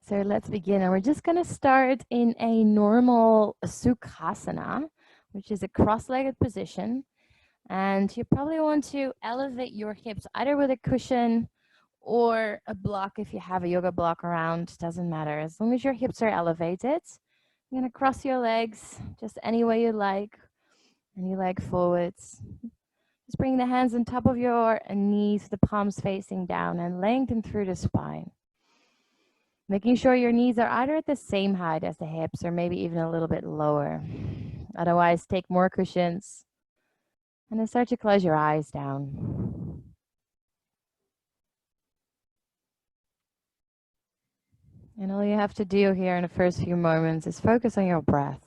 So let's begin. And we're just going to start in a normal Sukhasana, which is a cross-legged position. And you probably want to elevate your hips either with a cushion or a block if you have a yoga block around. Doesn't matter. As long as your hips are elevated, you're going to cross your legs just any way you like. Any leg forwards. Just bring the hands on top of your knees, the palms facing down, and lengthen through the spine. Making sure your knees are either at the same height as the hips or maybe even a little bit lower. Otherwise, take more cushions and then start to close your eyes down. And all you have to do here in the first few moments is focus on your breath.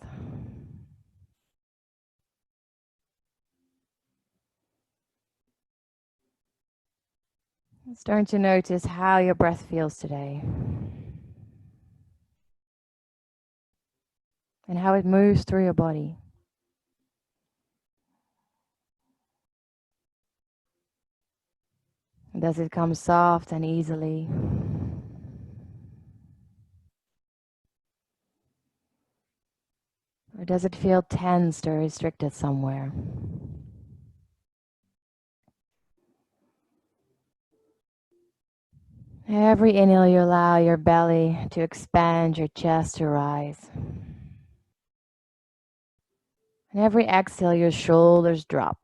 Starting to notice how your breath feels today and how it moves through your body. Does it come soft and easily? Or does it feel tensed or restricted somewhere? Every inhale, you allow your belly to expand, your chest to rise. And every exhale, your shoulders drop.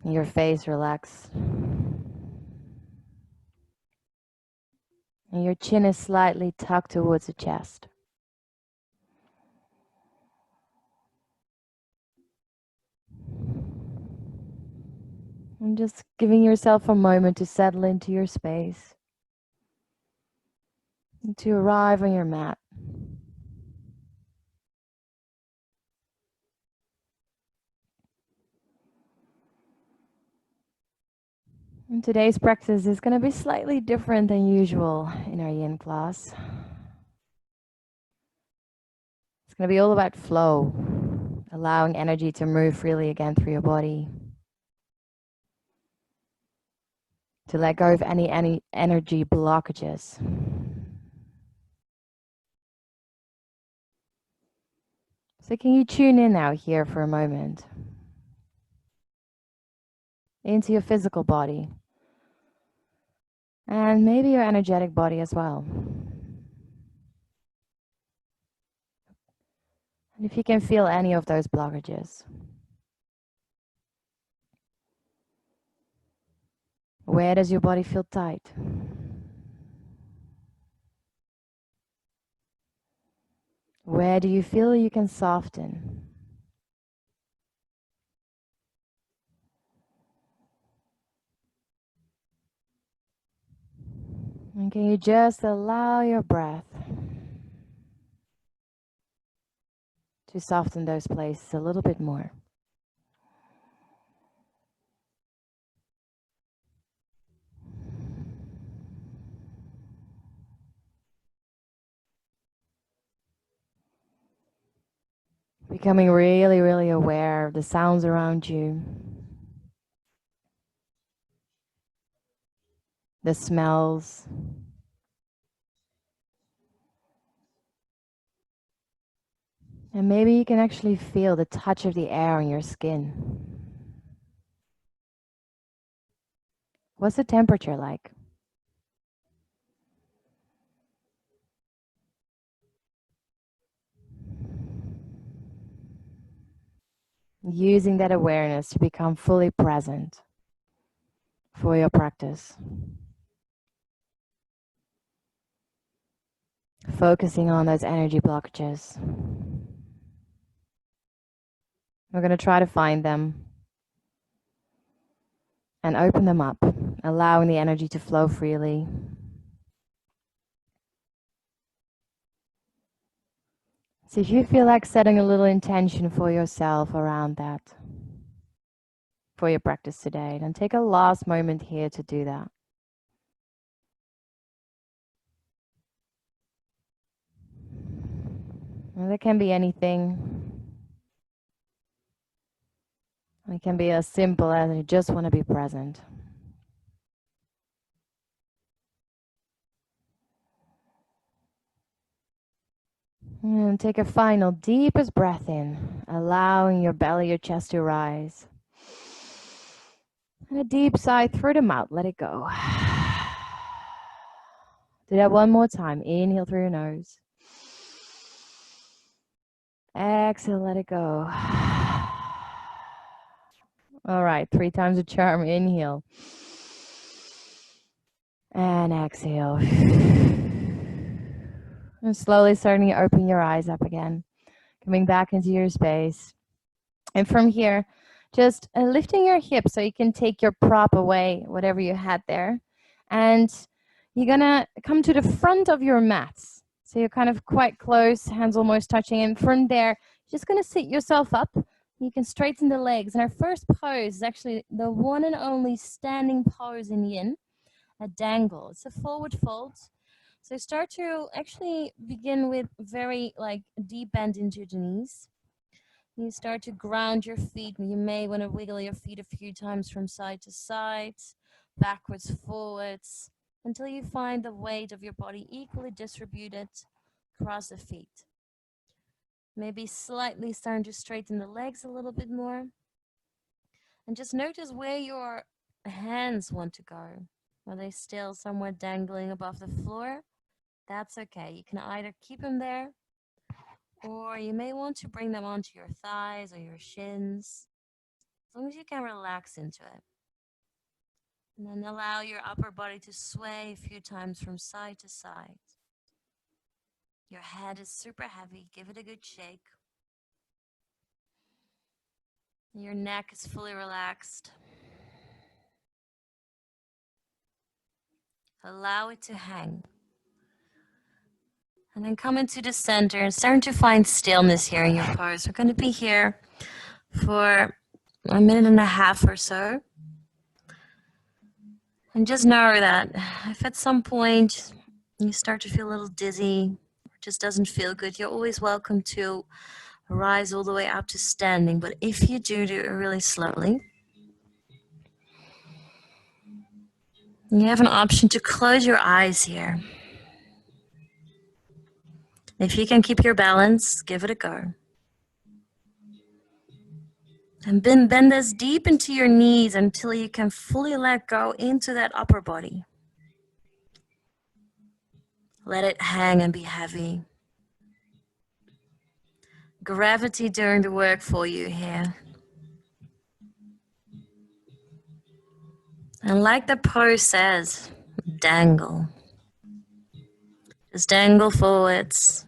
Your face relax. And your chin is slightly tucked towards the chest. And just giving yourself a moment to settle into your space. And to arrive on your mat. And today's practice is going to be slightly different than usual in our yin class. It's going to be all about flow, allowing energy to move freely again through your body. To let go of any energy blockages. So can you tune in now here for a moment into your physical body and maybe your energetic body as well. And if you can feel any of those blockages. Where does your body feel tight? Where do you feel you can soften? And can you just allow your breath to soften those places a little bit more? Becoming really, really aware of the sounds around you. The smells. And maybe you can actually feel the touch of the air on your skin. What's the temperature like? Using that awareness to become fully present for your practice. Focusing on those energy blockages. We're going to try to find them and open them up, allowing the energy to flow freely. So if you feel like setting a little intention for yourself around that, for your practice today, then take a last moment here to do that. And it can be anything. It can be as simple as you just want to be present. And take a final deepest breath in, allowing your belly, your chest to rise. And a deep sigh through the mouth, let it go. Do that one more time. Inhale through your nose. Exhale, let it go. All right, 3 times the charm. Inhale. And exhale. And slowly starting to open your eyes up again. Coming back into your space. And from here, just lifting your hips so you can take your prop away, whatever you had there. And you're gonna come to the front of your mats. So you're kind of quite close, hands almost touching. And from there, just gonna sit yourself up. You can straighten the legs. And our first pose is actually the one and only standing pose in yin, a dangle. It's a forward fold. So start to actually begin with very like deep bend into the knees. You start to ground your feet. You may want to wiggle your feet a few times from side to side, backwards, forwards, until you find the weight of your body equally distributed across the feet. Maybe slightly starting to straighten the legs a little bit more. And just notice where your hands want to go. Are they still somewhere dangling above the floor? That's okay. You can either keep them there, or you may want to bring them onto your thighs or your shins, as long as you can relax into it. And then allow your upper body to sway a few times from side to side. Your head is super heavy. Give it a good shake. Your neck is fully relaxed. Allow it to hang. And then come into the center and start to find stillness here in your pose. We're going to be here for 1.5 minutes or so. And just know that if at some point you start to feel a little dizzy, or just doesn't feel good, you're always welcome to rise all the way up to standing. But if you do it really slowly, you have an option to close your eyes here. If you can keep your balance, give it a go. And bend as deep into your knees until you can fully let go into that upper body. Let it hang and be heavy. Gravity doing the work for you here. And like the pose says, dangle. Just dangle forwards.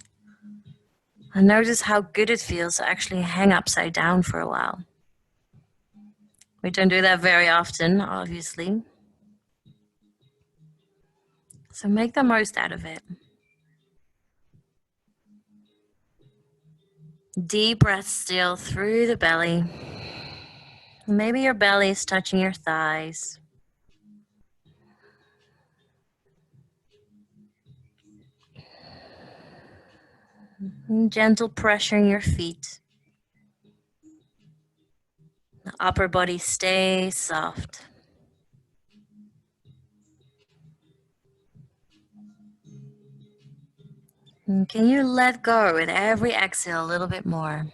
And notice how good it feels to actually hang upside down for a while. We don't do that very often, obviously. So make the most out of it. Deep breath still through the belly. Maybe your belly is touching your thighs. And gentle pressuring your feet. The upper body stays soft. And can you let go with every exhale a little bit more?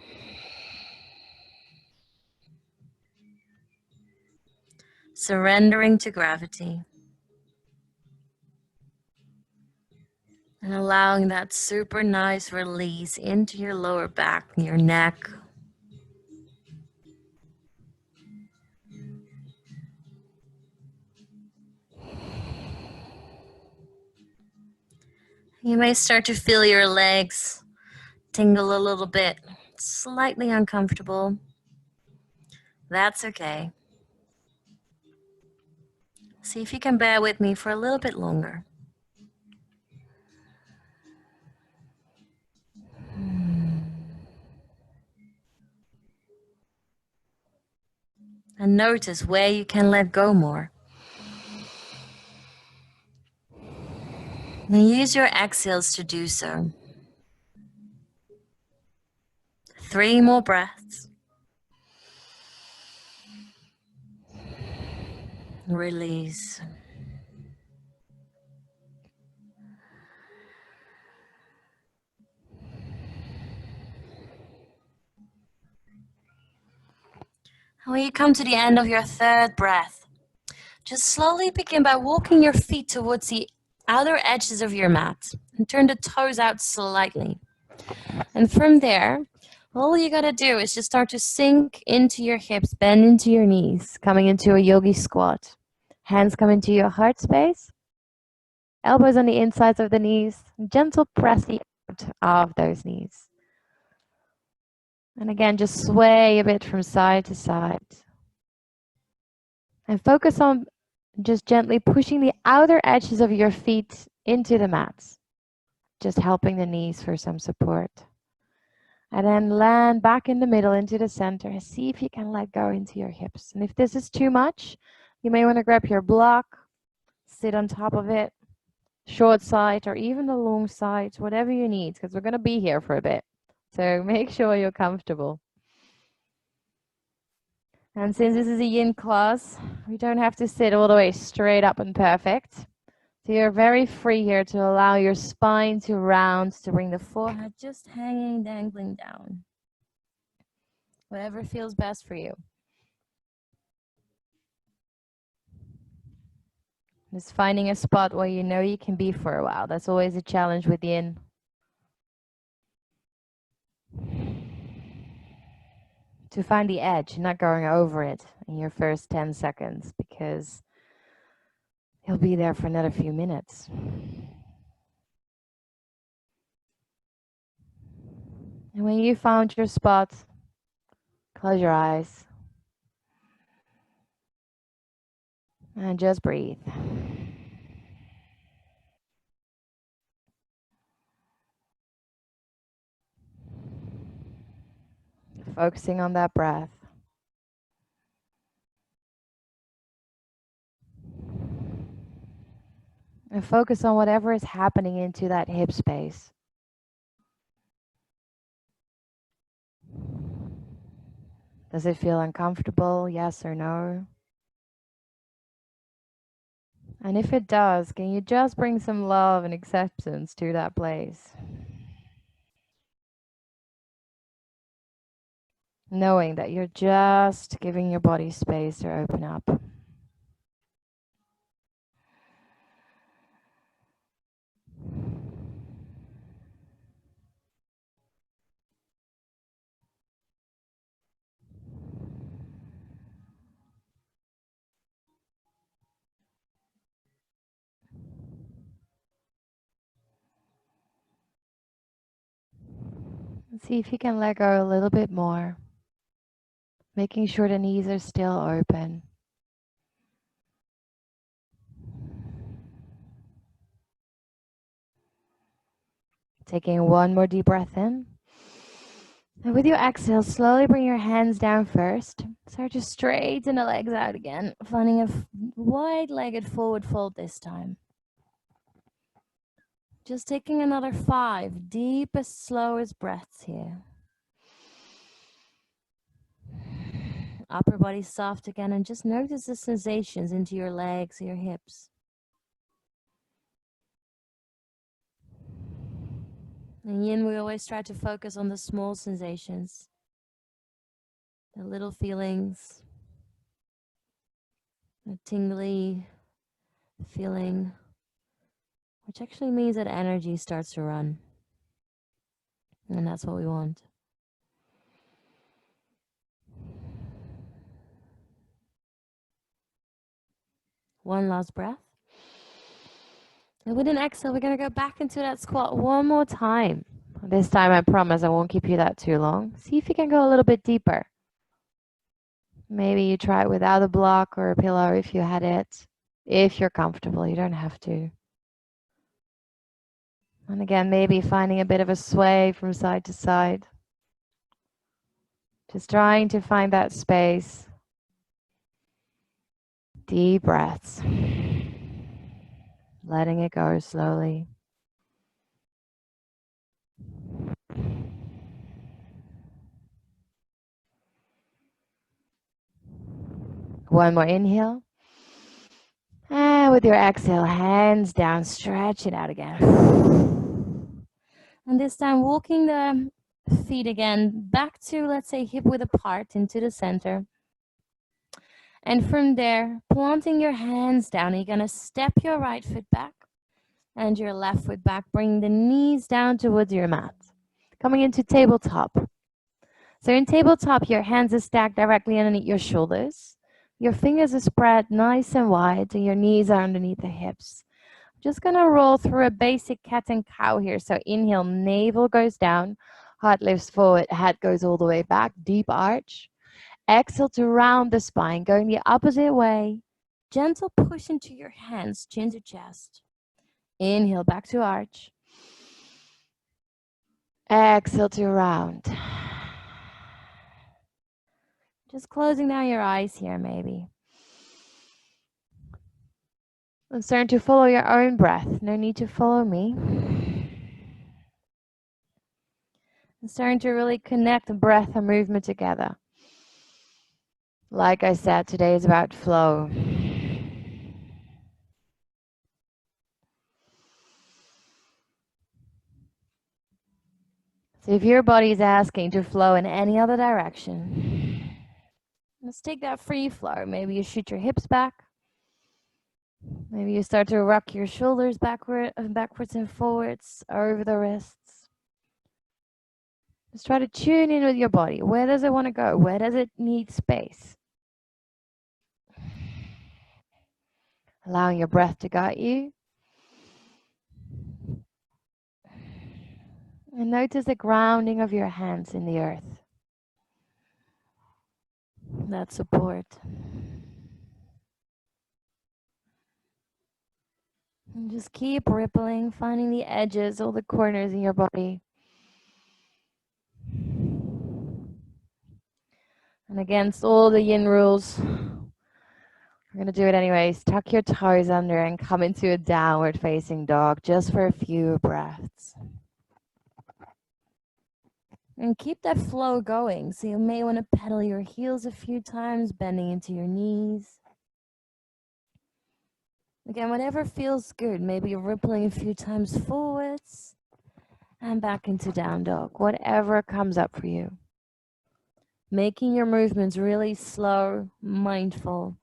Surrendering to gravity. And allowing that super nice release into your lower back, your neck. You may start to feel your legs tingle a little bit, slightly uncomfortable. That's okay. See if you can bear with me for a little bit longer. And notice where you can let go more. And use your exhales to do so. 3 more breaths. Release. When you come to the end of your third breath, just slowly begin by walking your feet towards the outer edges of your mat and turn the toes out slightly. And from there, all you gotta do is just start to sink into your hips, bend into your knees, coming into a yogi squat. Hands come into your heart space, elbows on the insides of the knees, gentle pressing out of those knees. And again, just sway a bit from side to side. And focus on just gently pushing the outer edges of your feet into the mats, just helping the knees for some support. And then land back in the middle into the center and see if you can let go into your hips. And if this is too much, you may want to grab your block, sit on top of it, short side or even the long side, whatever you need, because we're going to be here for a bit. So make sure you're comfortable. And since this is a yin class, we don't have to sit all the way straight up and perfect. So you're very free here to allow your spine to round, to bring the forehead just hanging, dangling down. Whatever feels best for you. Just finding a spot where you know you can be for a while. That's always a challenge with yin. To find the edge, not going over it in your first 10 seconds, because you'll be there for another few minutes. And when you found your spot, close your eyes and just breathe. Focusing on that breath. And focus on whatever is happening into that hip space. Does it feel uncomfortable? Yes or no? And if it does, can you just bring some love and acceptance to that place? Knowing that you're just giving your body space to open up. See if you can let go a little bit more, making sure the knees are still open. Taking one more deep breath in. And with your exhale, slowly bring your hands down first. Start to straighten the legs out again, finding a wide-legged forward fold this time. Just taking another 5 deepest, slowest breaths here. Upper body soft again, and just notice the sensations into your legs, your hips. In yin, we always try to focus on the small sensations, the little feelings, the tingly feeling, which actually means that energy starts to run. And that's what we want. One last breath. And with an exhale, we're going to go back into that squat one more time. This time, I promise I won't keep you that too long. See if you can go a little bit deeper. Maybe you try it without a block or a pillow if you had it. If you're comfortable, you don't have to. And again, maybe finding a bit of a sway from side to side. Just trying to find that space. Deep breaths. Letting it go slowly. One more inhale. And with your exhale, hands down, stretch it out again. And this time, walking the feet again back to, let's say, hip width apart into the center. And from there, planting your hands down, you're gonna step your right foot back and your left foot back. Bring the knees down towards your mat. Coming into tabletop. So in tabletop, your hands are stacked directly underneath your shoulders. Your fingers are spread nice and wide and your knees are underneath the hips. Just gonna roll through a basic cat and cow here. So inhale, navel goes down, heart lifts forward, head goes all the way back, deep arch. Exhale to round the spine, going the opposite way. Gentle push into your hands, chin to chest. Inhale, back to arch. Exhale to round. Just closing down your eyes here, maybe. And starting to follow your own breath. No need to follow me. And starting to really connect breath and movement together. Like I said, today is about flow. So if your body is asking to flow in any other direction, let's take that free flow. Maybe you shoot your hips back. Maybe you start to rock your shoulders backwards and forwards over the wrists. Just try to tune in with your body. Where does it want to go? Where does it need space? Allowing your breath to guide you. And notice the grounding of your hands in the earth. That support. And just keep rippling, finding the edges, all the corners in your body. And against all the yin rules, we're going to do it anyways. Tuck your toes under and come into a downward facing dog just for a few breaths. And keep that flow going. So you may want to pedal your heels a few times, bending into your knees. Again, whatever feels good. Maybe you're rippling a few times forwards and back into down dog. Whatever comes up for you. Making your movements really slow, mindful.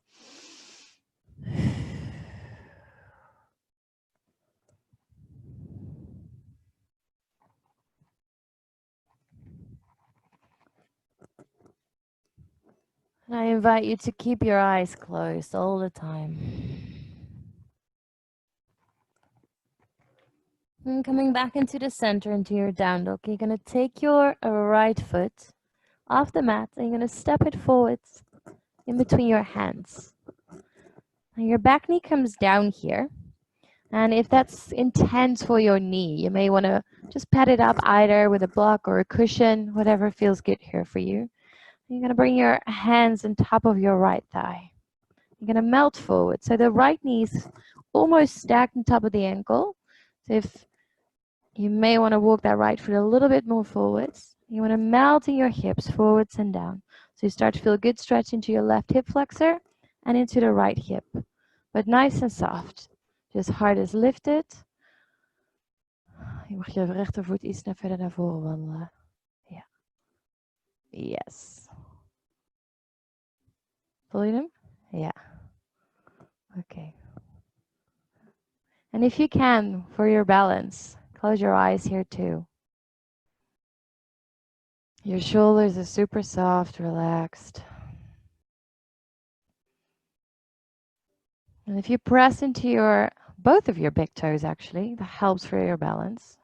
And I invite you to keep your eyes closed all the time. And coming back into the center, into your down dog, you're going to take your right foot off the mat and you're going to step it forwards in between your hands. And your back knee comes down here. And if that's intense for your knee, you may want to just pad it up either with a block or a cushion, whatever feels good here for you. You're going to bring your hands on top of your right thigh. You're going to melt forward. So the right knee is almost stacked on top of the ankle. So if you may want to walk that right foot a little bit more forwards. You want to melt in your hips forwards and down. So you start to feel a good stretch into your left hip flexor and into the right hip. But nice and soft. Just heart is lifted. Je mag je rechtervoet iets verder naar voren wandelen. Ja. Yes. Voel je hem? Ja. Okay. And if you can, for your balance, close your eyes here too. Your shoulders are super soft, relaxed. And if you press into both of your big toes, actually, that helps for your balance.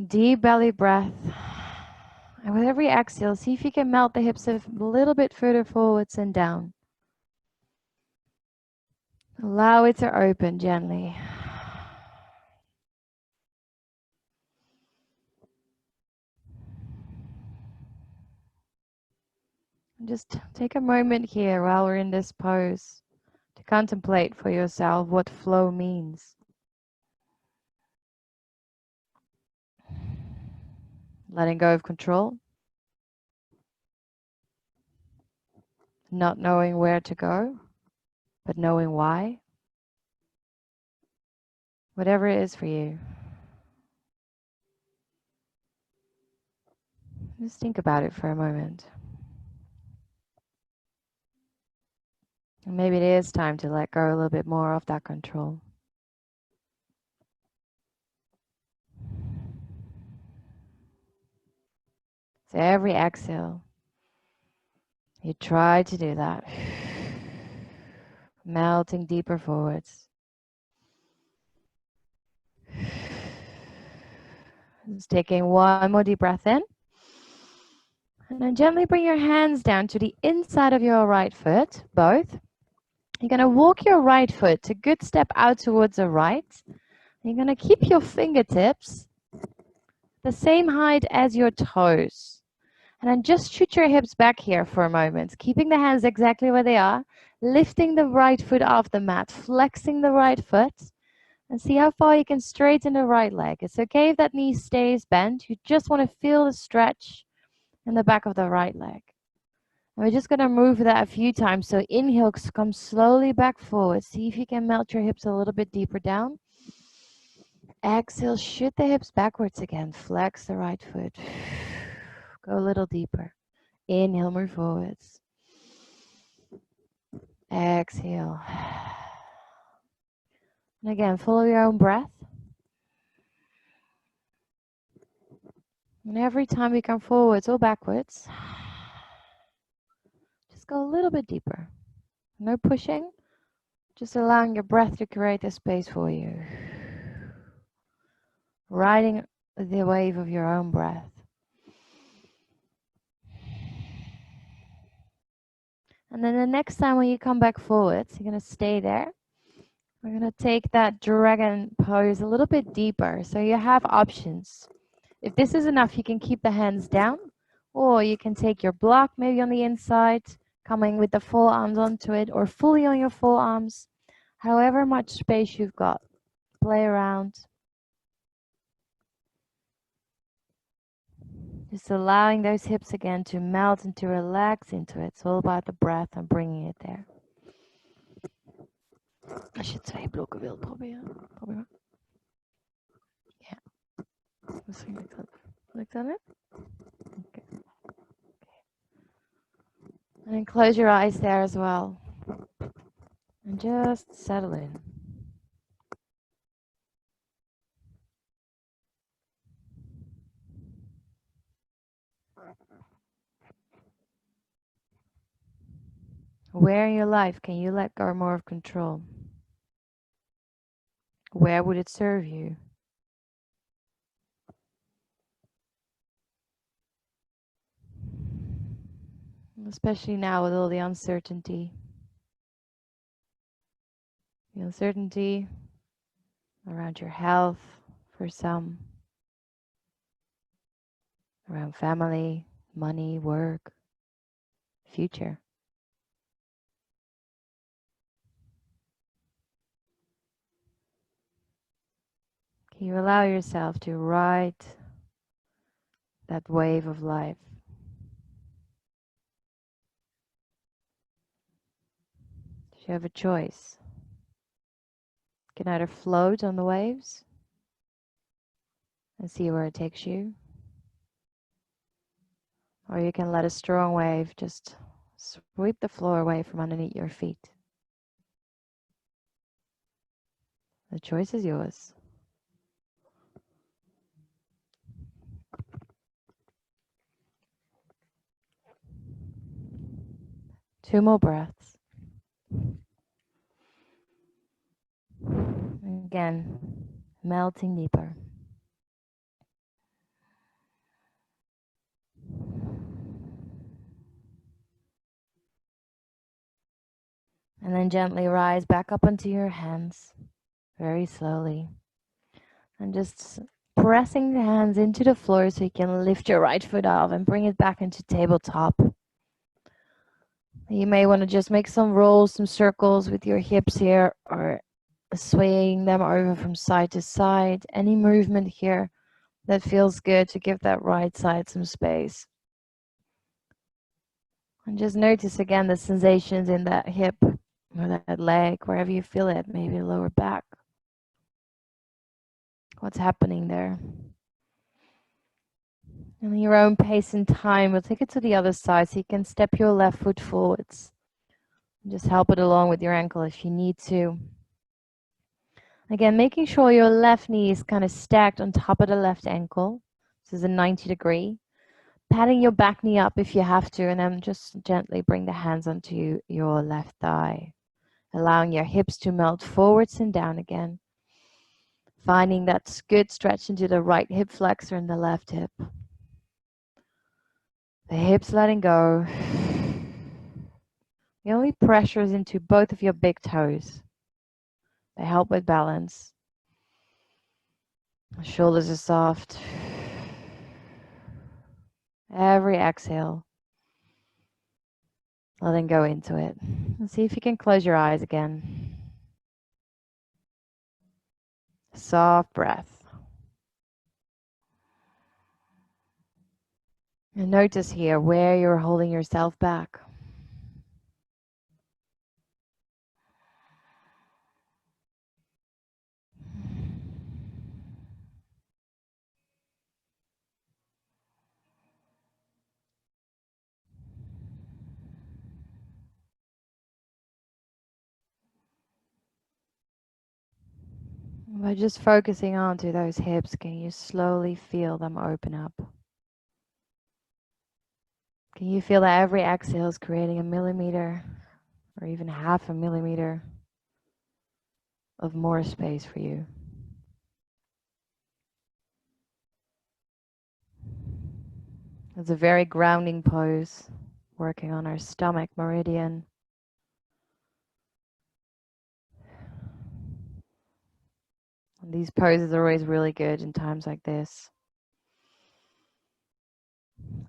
Deep belly breath. And with every exhale, see if you can melt the hips a little bit further forwards and down. Allow it to open gently. Just take a moment here while we're in this pose to contemplate for yourself what flow means. Letting go of control. Not knowing where to go, but knowing why. Whatever it is for you. Just think about it for a moment. And maybe it is time to let go a little bit more of that control. So every exhale, you try to do that. Melting deeper forwards. Just taking one more deep breath in. And then gently bring your hands down to the inside of your right foot, both. You're going to walk your right foot a good step out towards the right. You're going to keep your fingertips the same height as your toes. And then just shoot your hips back here for a moment, keeping the hands exactly where they are, lifting the right foot off the mat, flexing the right foot, and see how far you can straighten the right leg. It's okay if that knee stays bent. You just want to feel the stretch in the back of the right leg. And we're just going to move that a few times. So inhale, come slowly back forward. See if you can melt your hips a little bit deeper down. Exhale, shoot the hips backwards again. Flex the right foot. Go a little deeper. Inhale, move forwards. Exhale. And again, follow your own breath. And every time we come forwards or backwards, just go a little bit deeper. No pushing, just allowing your breath to create a space for you. Riding the wave of your own breath. And then the next time when you come back forwards, you're going to stay there. We're going to take that dragon pose a little bit deeper. So you have options. If this is enough, you can keep the hands down, or you can take your block maybe on the inside, coming with the forearms onto it, or fully on your forearms. However much space you've got. Play around. Just allowing those hips again to melt and to relax into it. It's all about the breath and bringing it there. Als je 2 blokken wilt proberen. Probeer maar. Ja. Misschien lukt dat. Lukt dat net? Okay. And then close your eyes there as well. And just settle in. Where in your life can you let go more of control? Where would it serve you? Especially now with all the uncertainty. The uncertainty around your health for some, around family, money, work, future. Can you allow yourself to ride that wave of life? You have a choice. You can either float on the waves and see where it takes you, or you can let a strong wave just sweep the floor away from underneath your feet. The choice is yours. Two more breaths. Again, melting deeper. And then gently rise back up onto your hands, very slowly. And just pressing the hands into the floor so you can lift your right foot off and bring it back into tabletop. You may want to just make some rolls, some circles with your hips here, or swaying them over from side to side. Any movement here that feels good to give that right side some space. And just notice again the sensations in that hip or that leg, wherever you feel it, maybe lower back. What's happening there? And in your own pace and time, we'll take it to the other side so you can step your left foot forwards. Just help it along with your ankle if you need to. Again, making sure your left knee is kind of stacked on top of the left ankle. This is a 90-degree. Patting your back knee up if you have to, and then just gently bring the hands onto your left thigh, allowing your hips to melt forwards and down again. Finding that good stretch into the right hip flexor and the left hip. The hips letting go. The only pressure is into both of your big toes. They help with balance. The shoulders are soft. Every exhale, letting go into it. And see if you can close your eyes again. Soft breath. And notice here where you're holding yourself back. By just focusing onto those hips, can you slowly feel them open up? Can you feel that every exhale is creating a millimeter or even half a millimeter of more space for you? It's a very grounding pose, working on our stomach meridian. And these poses are always really good in times like this.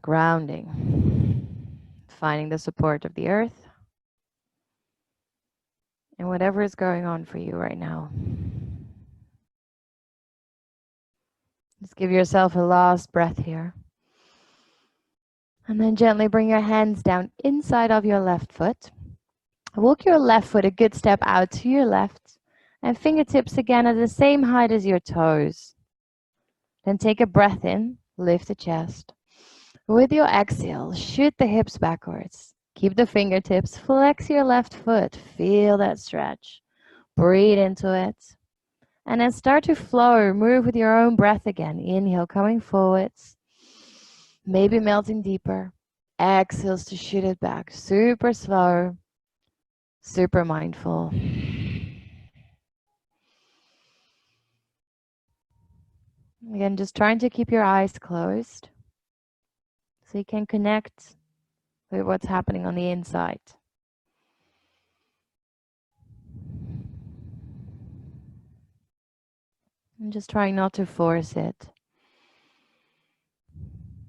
Grounding, finding the support of the earth and whatever is going on for you right now. Just give yourself a last breath here. And then gently bring your hands down inside of your left foot. Walk your left foot a good step out to your left and fingertips again at the same height as your toes. Then take a breath in, lift the chest. With your exhale, shoot the hips backwards. Keep the fingertips, flex your left foot, feel that stretch. Breathe into it. And then start to flow, move with your own breath again. Inhale, coming forwards. Maybe melting deeper. Exhales to shoot it back. Super slow, super mindful. Again, just trying to keep your eyes closed so you can connect with what's happening on the inside. I'm just trying not to force it.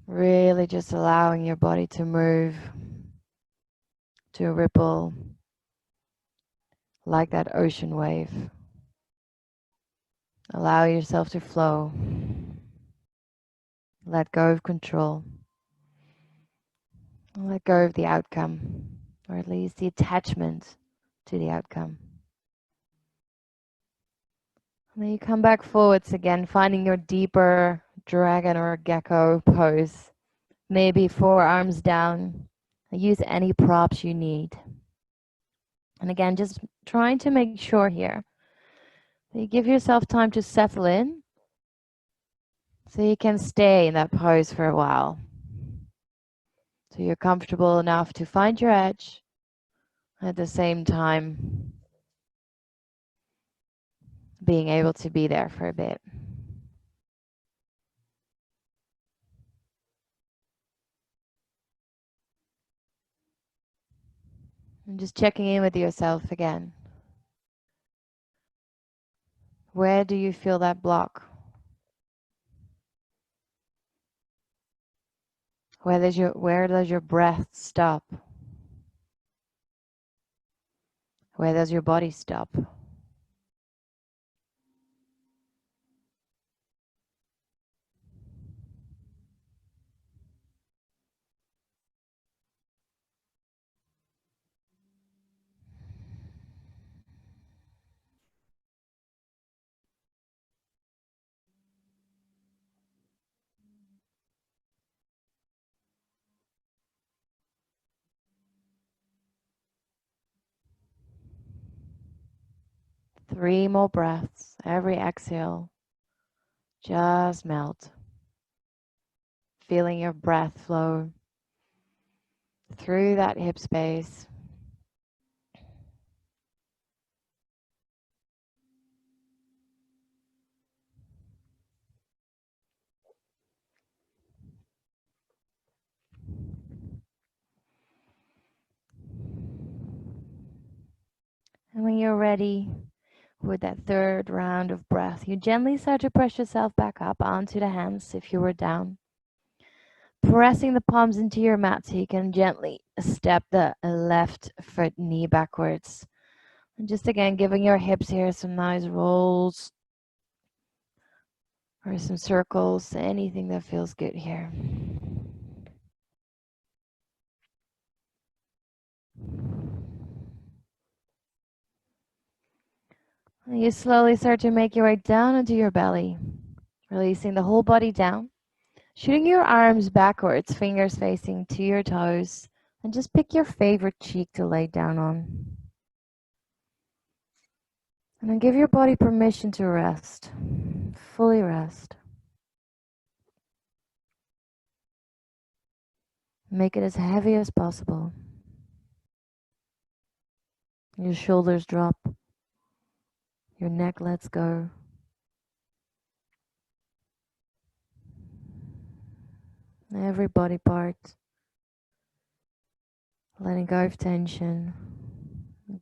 Really just allowing your body to move, to ripple like that ocean wave. Allow yourself to flow. Let go of control. Let go of the outcome, or at least the attachment to the outcome. And then you come back forwards again, finding your deeper dragon or gecko pose. Maybe forearms down. Use any props you need. And again, just trying to make sure here that you give yourself time to settle in so you can stay in that pose for a while. So you're comfortable enough to find your edge at the same time being able to be there for a bit. And just checking in with yourself again. Where do you feel that block? Where does your breath stop? Where does your body stop? 3 more breaths. Every exhale, just melt. Feeling your breath flow through that hip space. And when you're ready with that third round of breath, you gently start to press yourself back up onto the hands if you were down. Pressing the palms into your mat so you can gently step the left foot knee backwards. And just again, giving your hips here some nice rolls or some circles, anything that feels good here. And you slowly start to make your way down into your belly, releasing the whole body down. Shooting your arms backwards, fingers facing to your toes, and just pick your favorite cheek to lay down on. And then give your body permission to rest, fully rest. Make it as heavy as possible. Your shoulders drop, your neck lets go. Every body part, letting go of tension,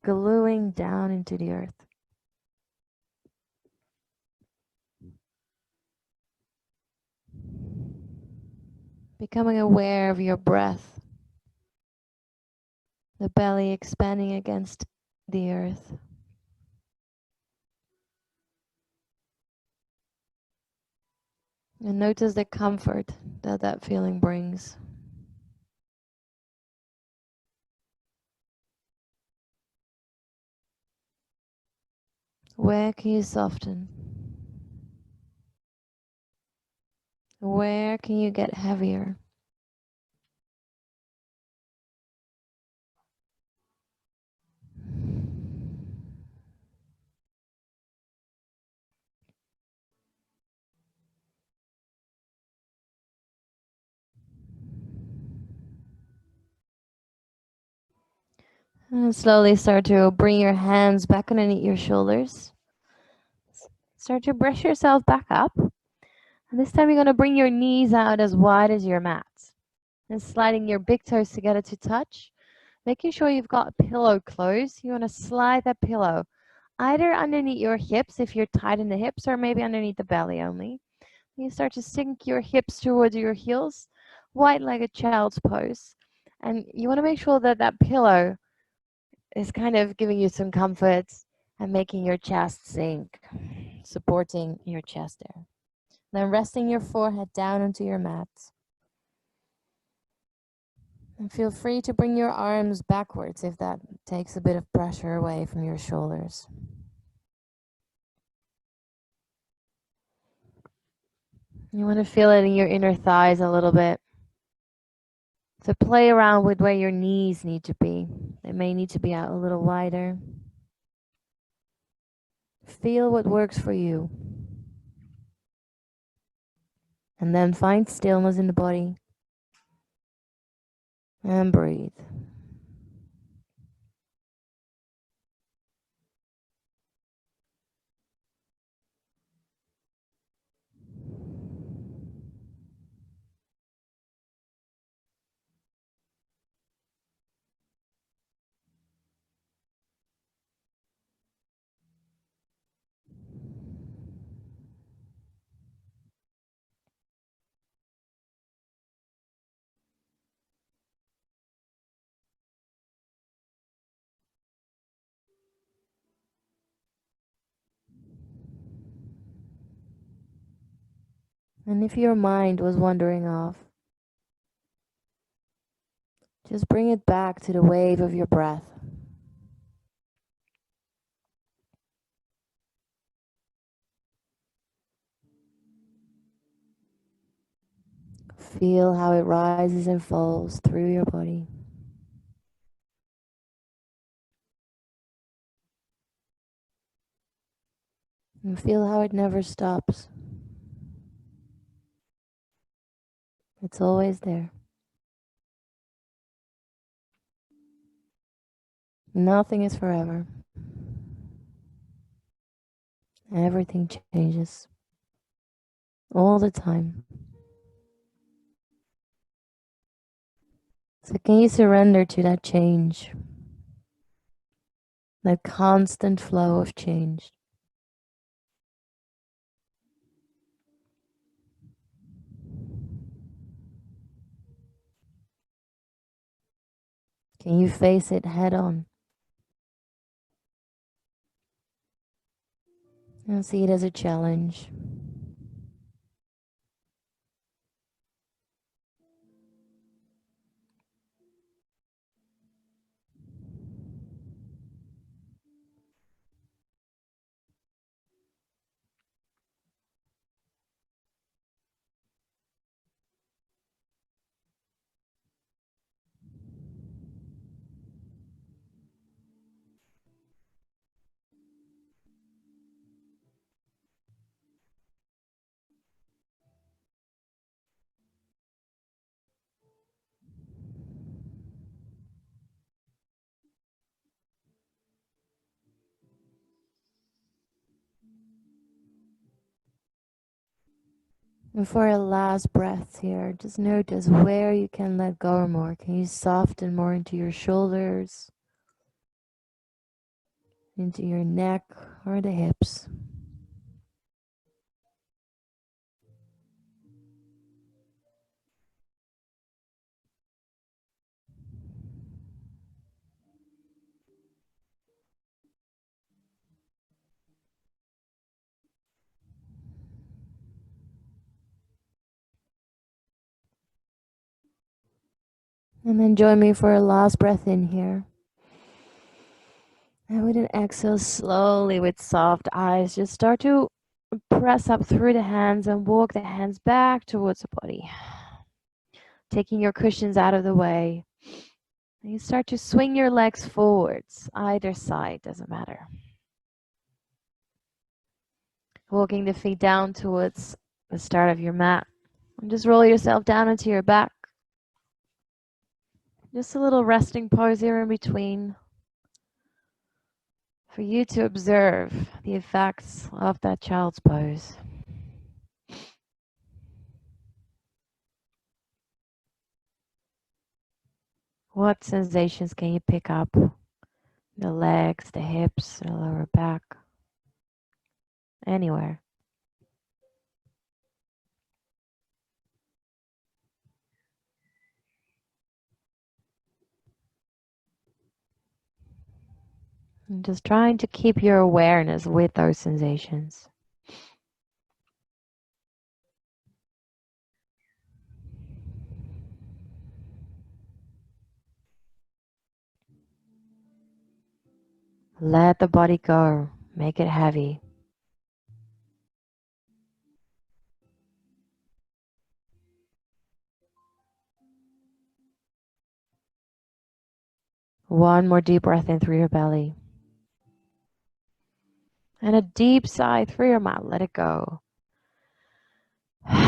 gluing down into the earth. Becoming aware of your breath, the belly expanding against the earth. And notice the comfort that that feeling brings. Where can you soften? Where can you get heavier? And slowly start to bring your hands back underneath your shoulders. Start to brush yourself back up. And this time you're going to bring your knees out as wide as your mat. And sliding your big toes together to touch. Making sure you've got a pillow close. You want to slide that pillow either underneath your hips if you're tight in the hips, or maybe underneath the belly only. You start to sink your hips towards your heels, wide like a child's pose. And you want to make sure that that pillow is kind of giving you some comfort and making your chest sink, supporting your chest there. Then resting your forehead down onto your mat. And feel free to bring your arms backwards if that takes a bit of pressure away from your shoulders. You want to feel it in your inner thighs a little bit. So play around with where your knees need to be. They may need to be out a little wider. Feel what works for you. And then find stillness in the body. And breathe. And if your mind was wandering off, just bring it back to the wave of your breath. Feel how it rises and falls through your body. And feel how it never stops. It's always there. Nothing is forever. Everything changes. All the time. So can you surrender to that change? That constant flow of change. Can you face it head on? And see it as a challenge. And for a last breath here, just notice where you can let go more. Can you soften more into your shoulders, into your neck or the hips? And then join me for a last breath in here. And with an exhale, slowly with soft eyes, just start to press up through the hands and walk the hands back towards the body. Taking your cushions out of the way. And you start to swing your legs forwards, either side, doesn't matter. Walking the feet down towards the start of your mat. And just roll yourself down into your back. Just a little resting pose here in between for you to observe the effects of that child's pose. What sensations can you pick up? The legs, the hips, the lower back, anywhere. And just trying to keep your awareness with those sensations. Let the body go. Make it heavy. One more deep breath in through your belly. And a deep sigh through your mouth. Let it go. And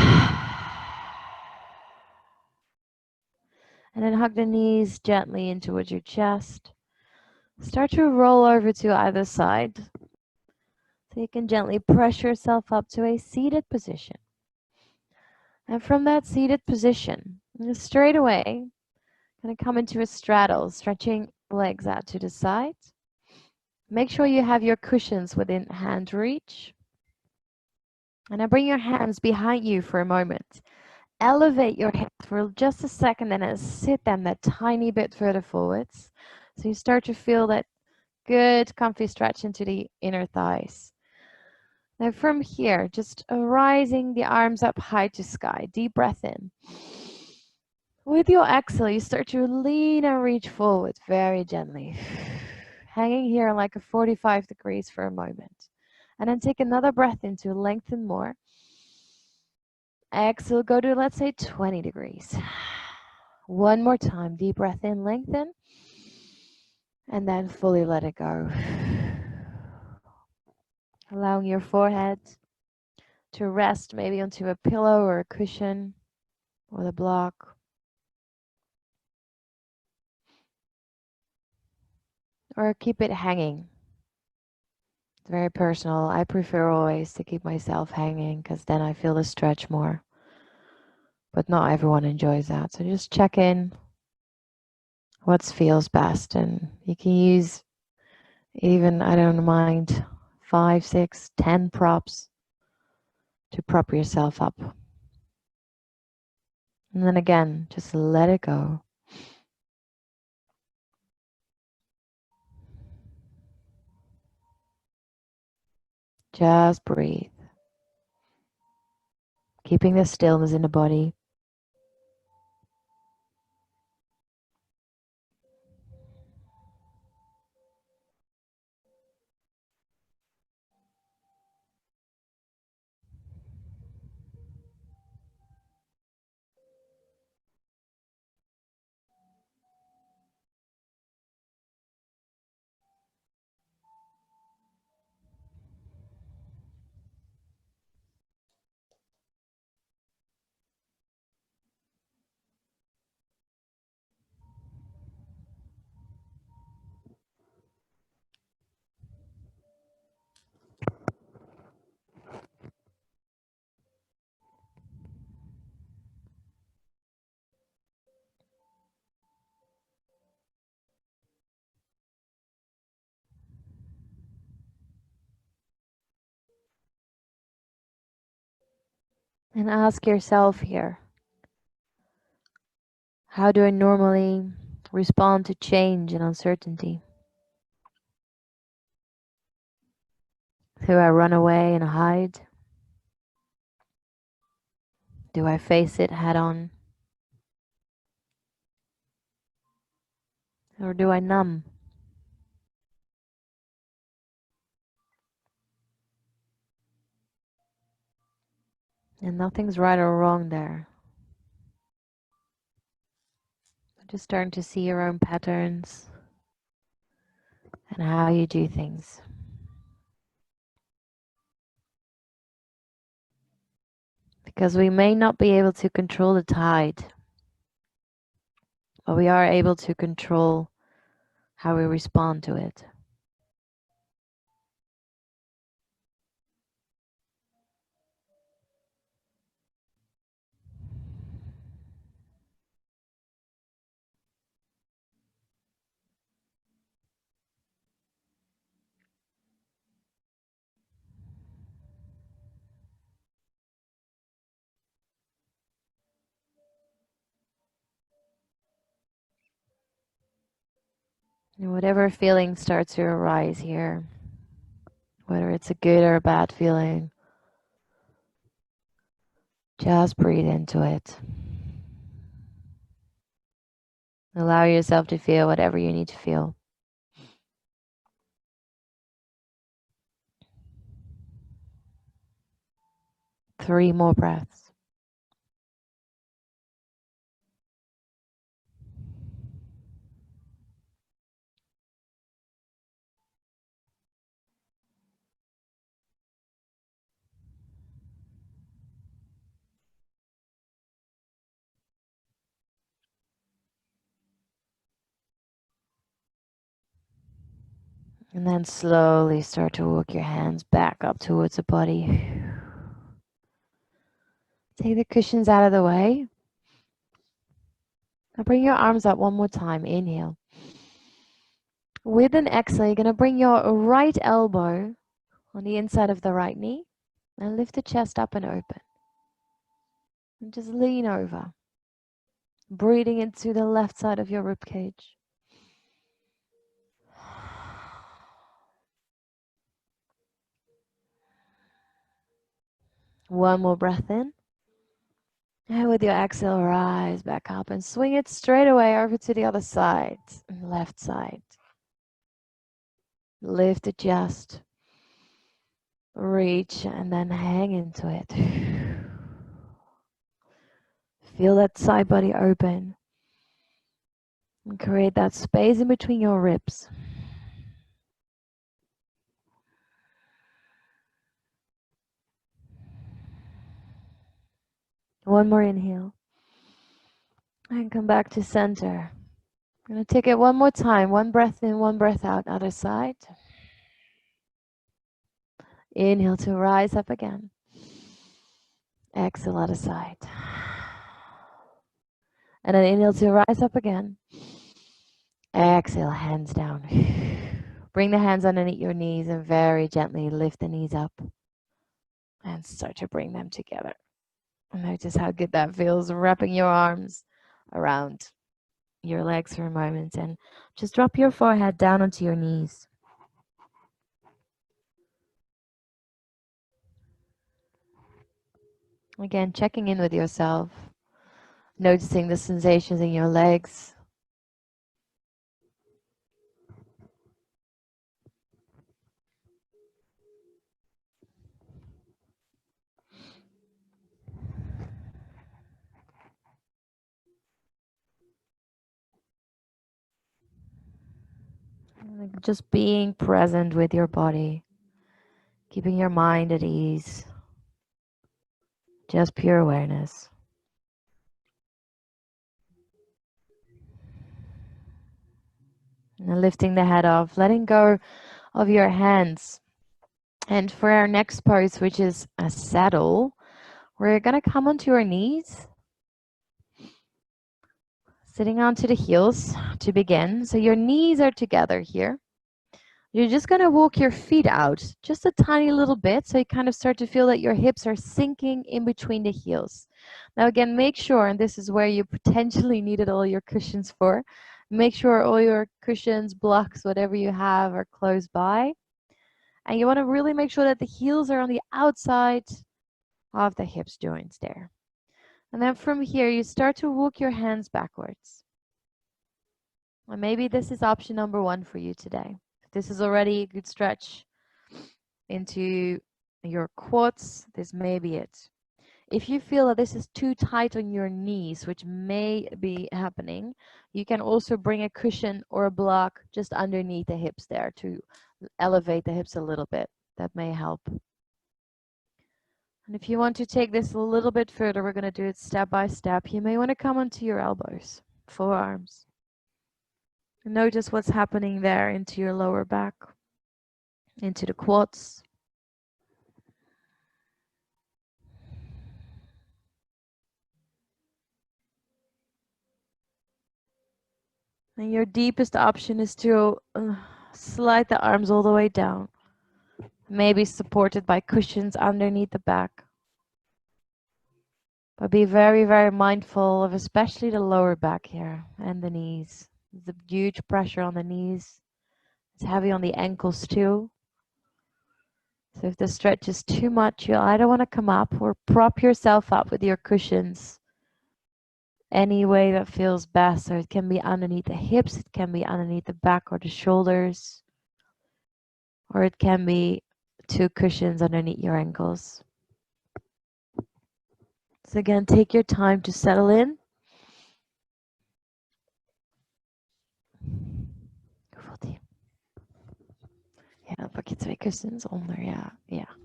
then hug the knees gently in towards your chest. Start to roll over to either side. So you can gently press yourself up to a seated position. And from that seated position, straight away, going to come into a straddle, stretching legs out to the side. Make sure you have your cushions within hand reach. And then bring your hands behind you for a moment. Elevate your hips for just a second and then sit them that tiny bit further forwards. So you start to feel that good comfy stretch into the inner thighs. Now from here, just rising the arms up high to sky. Deep breath in. With your exhale, you start to lean and reach forward very gently. Hanging here like a 45 degrees for a moment. And then take another breath in to lengthen more. Exhale, go to, let's say, 20 degrees. One more time. Deep breath in, lengthen. And then fully let it go. Allowing your forehead to rest maybe onto a pillow or a cushion or the block. Or keep it hanging. It's very personal. I prefer always to keep myself hanging because then I feel the stretch more. But not everyone enjoys that. So just check in what feels best. And you can use even, I don't mind, 5, 6, 10 props to prop yourself up. And then again, just let it go. Just breathe. Keeping the stillness in the body. And ask yourself here, how do I normally respond to change and uncertainty? Do I run away and hide? Do I face it head on? Or do I numb? And nothing's right or wrong there. Just starting to see your own patterns and how you do things. Because we may not be able to control the tide, but we are able to control how we respond to it. And whatever feeling starts to arise here, whether it's a good or a bad feeling, just breathe into it. Allow yourself to feel whatever you need to feel. Three more breaths. And then slowly start to walk your hands back up towards the body. Take the cushions out of the way. Now bring your arms up one more time. Inhale. With an exhale, you're going to bring your right elbow on the inside of the right knee and lift the chest up and open. And just lean over, breathing into the left side of your rib cage. One more breath in. And with your exhale, rise back up and swing it straight away over to the other side, left side. Lift the chest, reach, and then hang into it. Feel that side body open and create that space in between your ribs. One more inhale. And come back to center. I'm going to take it one more time. One breath in, one breath out. Other side. Inhale to rise up again. Exhale, other side. And then inhale to rise up again. Exhale, hands down. Bring the hands underneath your knees and very gently lift the knees up. And start to bring them together. And notice how good that feels, wrapping your arms around your legs for a moment. And just drop your forehead down onto your knees. Again, checking in with yourself. Noticing the sensations in your legs. Just being present with your body. Keeping your mind at ease. Just pure awareness. And lifting the head off, letting go of your hands. And for our next pose, which is a saddle, we're going to come onto our knees. Sitting onto the heels to begin. So your knees are together here. You're just going to walk your feet out just a tiny little bit so you kind of start to feel that your hips are sinking in between the heels. Now again, make sure, and this is where you potentially needed all your cushions for, make sure all your cushions, blocks, whatever you have are close by. And you want to really make sure that the heels are on the outside of the hips joints there. And then from here, you start to walk your hands backwards. And maybe this is option number 1 for you today. This is already a good stretch into your quads. This may be it. If you feel that this is too tight on your knees, which may be happening, you can also bring a cushion or a block just underneath the hips there to elevate the hips a little bit. That may help. And if you want to take this a little bit further, we're going to do it step by step. You may want to come onto your elbows, forearms. And notice what's happening there into your lower back, into the quads. And your deepest option is to slide the arms all the way down. Maybe supported by cushions underneath the back. But be very, very mindful of especially the lower back here and the knees. There's a huge pressure on the knees. It's heavy on the ankles too. So if the stretch is too much, you'll either want to come up or prop yourself up with your cushions any way that feels best. So it can be underneath the hips, it can be underneath the back or the shoulders, or it can be 2 cushions underneath your ankles. So again, take your time to settle in. Hoe voelt die? Ja, dan pak je 2 kussens onder, ja. Ja.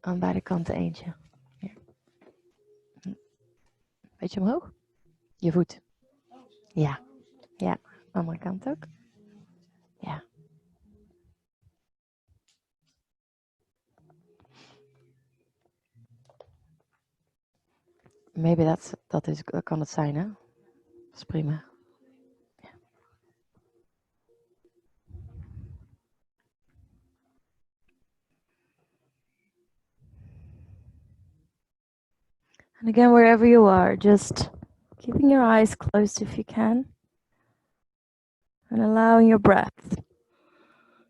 Aan beide kanten eentje. Hier. Beetje omhoog. Je voet. Ja. Ja. Andere kant ook. Ja. Maybe dat kan het zijn, hè? Dat is prima. Ja. And again, wherever you are, just keeping your eyes closed if you can. And allowing your breath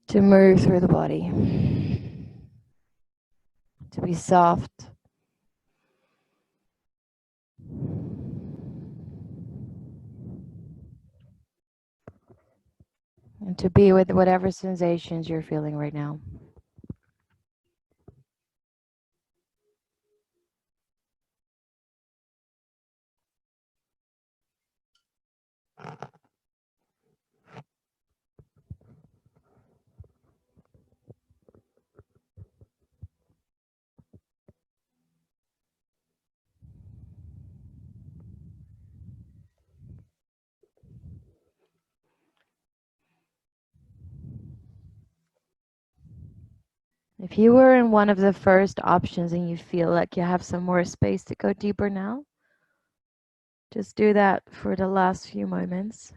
to move through the body. To be soft. And to be with whatever sensations you're feeling right now. If you were in one of the first options and you feel like you have some more space to go deeper now, just do that for the last few moments.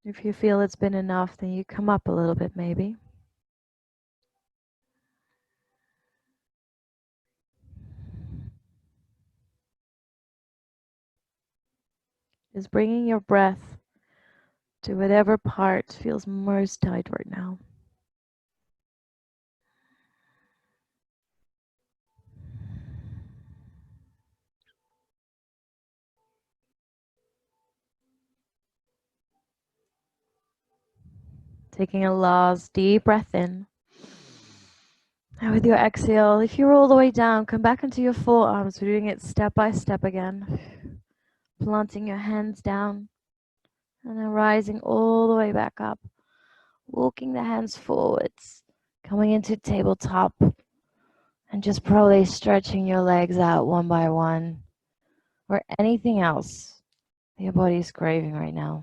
If you feel it's been enough, then you come up a little bit maybe. Just bringing your breath to whatever part feels most tight right now. Taking a last deep breath in. And with your exhale, if you're all the way down, come back into your forearms. We're doing it step by step again. Planting your hands down and then rising all the way back up. Walking the hands forwards, coming into tabletop, and just probably stretching your legs out one by one, or anything else your body's craving right now.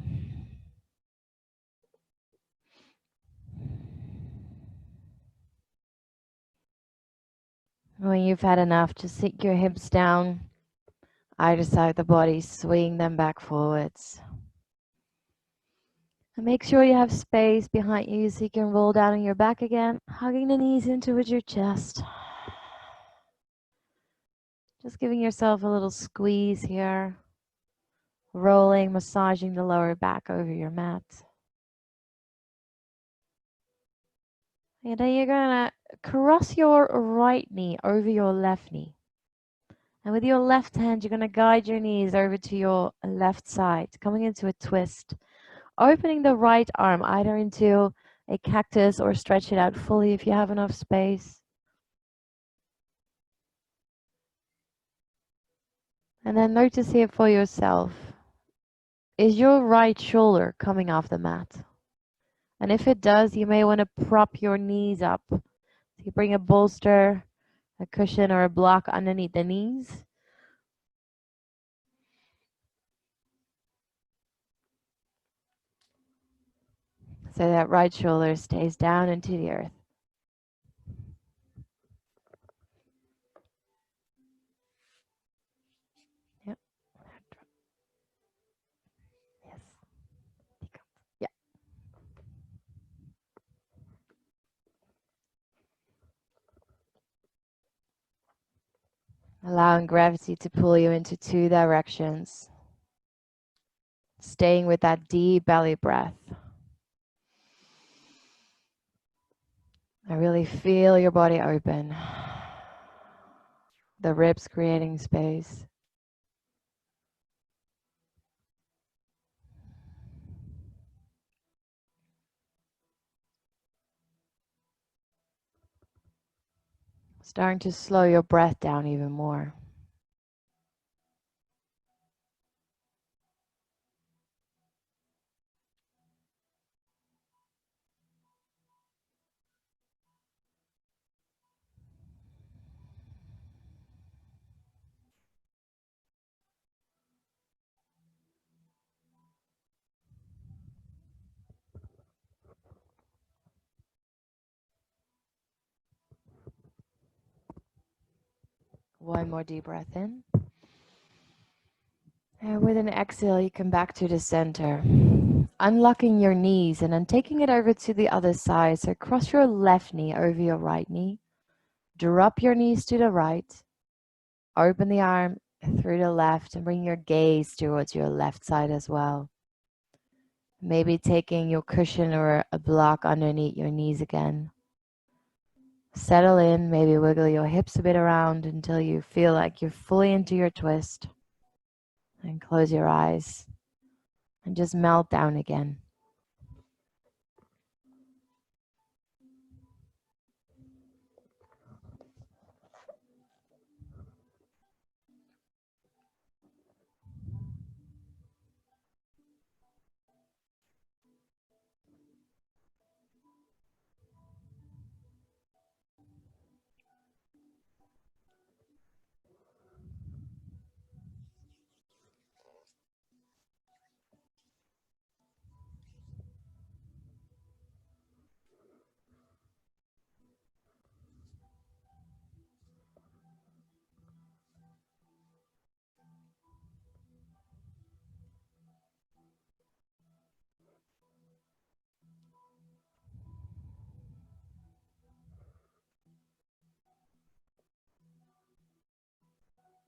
When you've had enough, just sink your hips down, either side of the body, swing them back forwards. And make sure you have space behind you so you can roll down on your back again, hugging the knees in towards your chest. Just giving yourself a little squeeze here, rolling, massaging the lower back over your mat. And then you're gonna cross your right knee over your left knee. And with your left hand, you're gonna guide your knees over to your left side, coming into a twist. Opening the right arm either into a cactus or stretch it out fully if you have enough space. And then notice here for yourself, is your right shoulder coming off the mat? And if it does, you may want to prop your knees up. So you bring a bolster, a cushion, or a block underneath the knees. So that right shoulder stays down into the earth. Yep. Yes. Yeah. Allowing gravity to pull you into two directions. Staying with that deep belly breath. I really feel your body open. The ribs creating space. Starting to slow your breath down even more. One more deep breath in. And with an exhale, you come back to the center. Unlocking your knees and then taking it over to the other side. So cross your left knee over your right knee. Drop your knees to the right. Open the arm through the left and bring your gaze towards your left side as well. Maybe taking your cushion or a block underneath your knees again. Settle in, maybe wiggle your hips a bit around until you feel like you're fully into your twist. And close your eyes and just melt down again.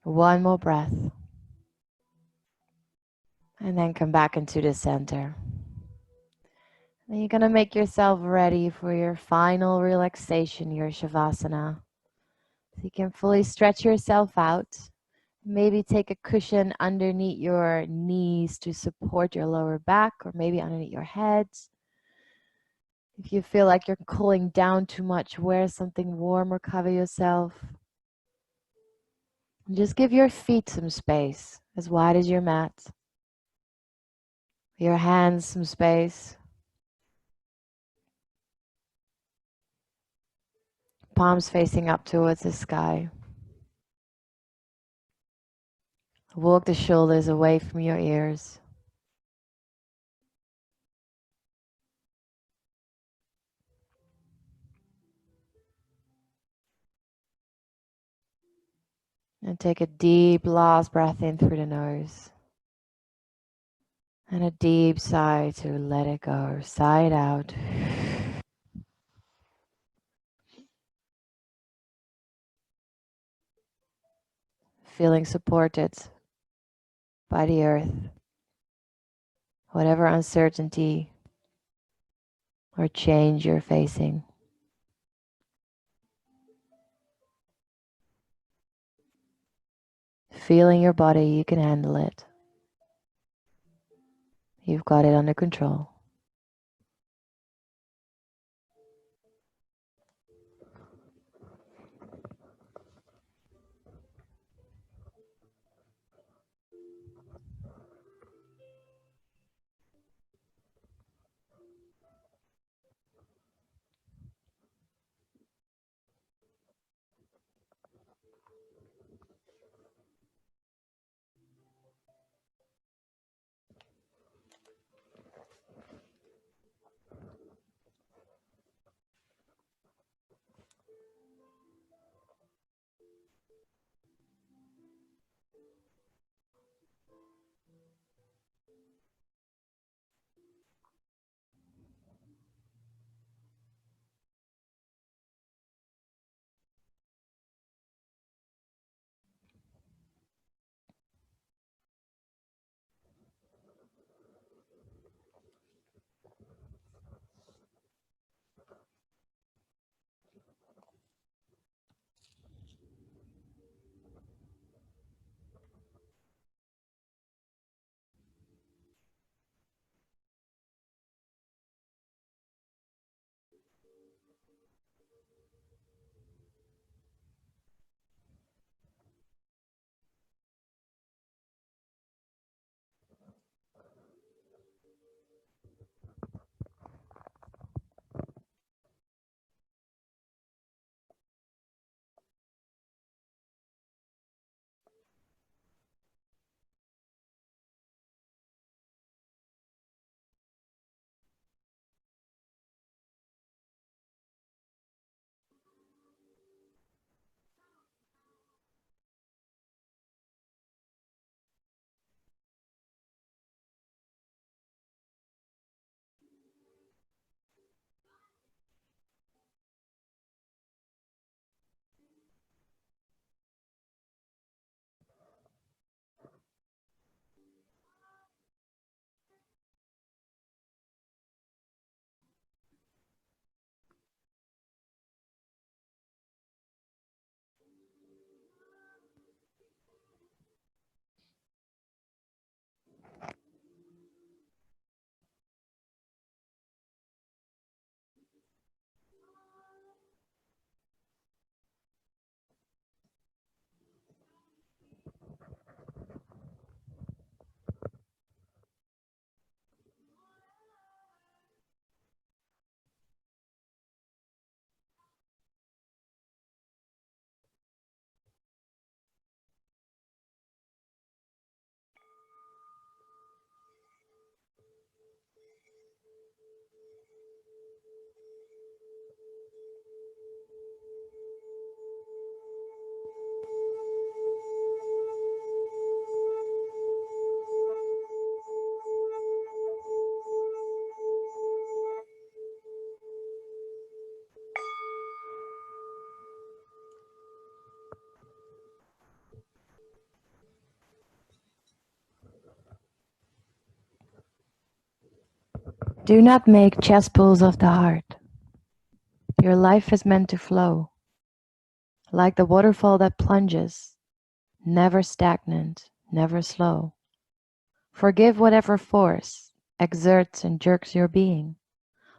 One more breath. And then come back into the center. Then you're going to make yourself ready for your final relaxation, your Shavasana. So you can fully stretch yourself out. Maybe take a cushion underneath your knees to support your lower back, or maybe underneath your head. If you feel like you're cooling down too much, wear something warm or cover yourself. And just give your feet some space, as wide as your mat. Your hands some space. Palms facing up towards the sky. Walk the shoulders away from your ears. And take a deep last breath in through the nose. And a deep sigh to let it go. Sigh it out. Feeling supported by the earth. Whatever uncertainty or change you're facing. Feeling your body, you can handle it. You've got it under control. Do not make cesspools of the heart. Your life is meant to flow, like the waterfall that plunges, never stagnant, never slow. Forgive whatever force exerts and jerks your being.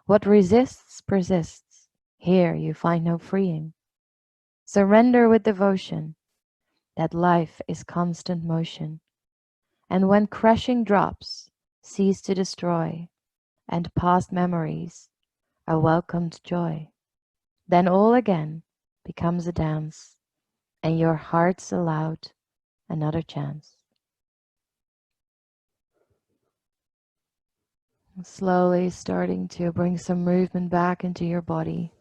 What resists, persists. Here you find no freeing. Surrender with devotion that life is constant motion. And when crushing drops cease to destroy, and past memories are welcomed joy, then all again becomes a dance, and your heart's allowed another chance. Slowly starting to bring some movement back into your body.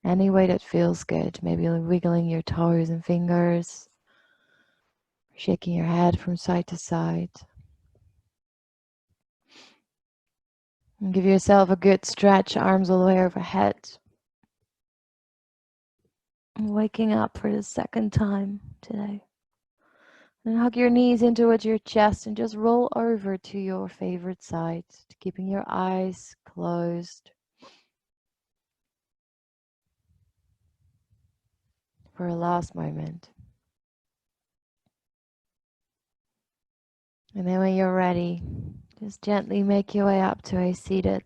Any way that feels good. Maybe wiggling your toes and fingers, shaking your head from side to side. And give yourself a good stretch, arms all the way overhead. Waking up for the second time today. And hug your knees in towards your chest and just roll over to your favorite side, keeping your eyes closed for a last moment. And then when you're ready, just gently make your way up to a seated,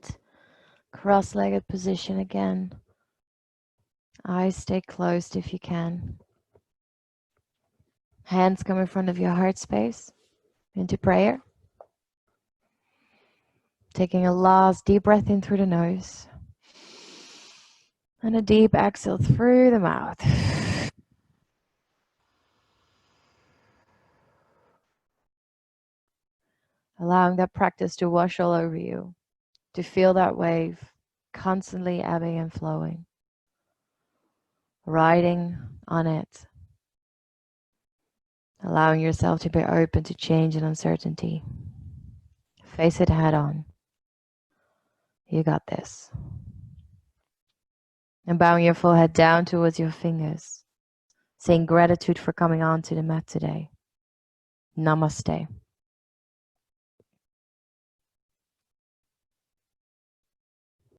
cross-legged position again. Eyes stay closed if you can. Hands come in front of your heart space into prayer. Taking a last deep breath in through the nose. And a deep exhale through the mouth. Allowing that practice to wash all over you, to feel that wave constantly ebbing and flowing, riding on it, allowing yourself to be open to change and uncertainty. Face it head on. You got this. And bowing your forehead down towards your fingers, saying gratitude for coming on to the mat today. Namaste.